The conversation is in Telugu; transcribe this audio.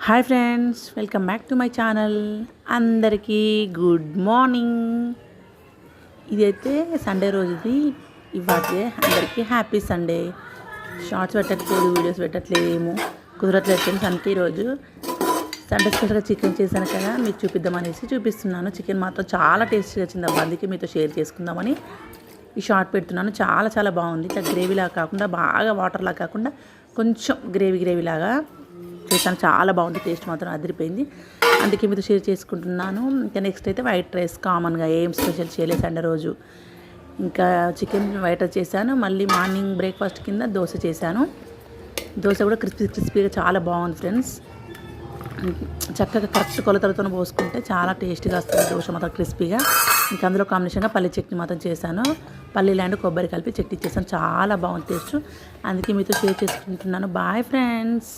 Hi friends, welcome back to my channel. అందరికీ గుడ్ మార్నింగ్. ఇదైతే సండే రోజుది. ఇవాళ అందరికీ హ్యాపీ సండే. షార్ట్స్ పెట్టట్లేదు, వీడియోస్ పెట్టట్లేదు, ఏమో కుదరట్లేదు ఫ్రెండ్స్. అందుకే ఈరోజు సండే స్పెషల్గా చికెన్ చేశాను కదా, మీకు చూపిద్దామనేసి చూపిస్తున్నాను. చికెన్ మాత్రం చాలా టేస్టీగా వచ్చింది అబ్బా, అందుకే మీతో షేర్ చేసుకుందామని ఈ షార్ట్ పెడుతున్నాను. చాలా చాలా బాగుంది. ఇట్లా గ్రేవీలాగా కాకుండా, బాగా వాటర్లా కాకుండా కొంచెం గ్రేవీలాగా చేశాను. చాలా బాగుంది, టేస్ట్ మాత్రం అదిరిపోయింది. అందుకే మీతో షేర్ చేసుకుంటున్నాను. ఇంకా నెక్స్ట్ అయితే వైట్ రైస్, కామన్గా ఏం స్పెషల్ చేయలేదు సండే రోజు. ఇంకా చికెన్ వైట్ రైస్ చేశాను. మళ్ళీ మార్నింగ్ బ్రేక్ఫాస్ట్ కింద దోశ చేశాను. దోశ కూడా క్రిస్పీగా చాలా బాగుంది ఫ్రెండ్స్. చక్కగా కరెక్ట్ కొలతలతో పోసుకుంటే చాలా టేస్టీగా వస్తుంది దోశ మాత్రం క్రిస్పీగా. ఇంకా అందులో కాంబినేషన్గా పల్లి చట్నీ మాత్రం చేశాను. పల్లీలు అండ్ కొబ్బరి కలిపి చట్నీ చేశాను. చాలా బాగుంది టేస్ట్. అందుకే మీతో షేర్ చేసుకుంటున్నాను. Bye friends.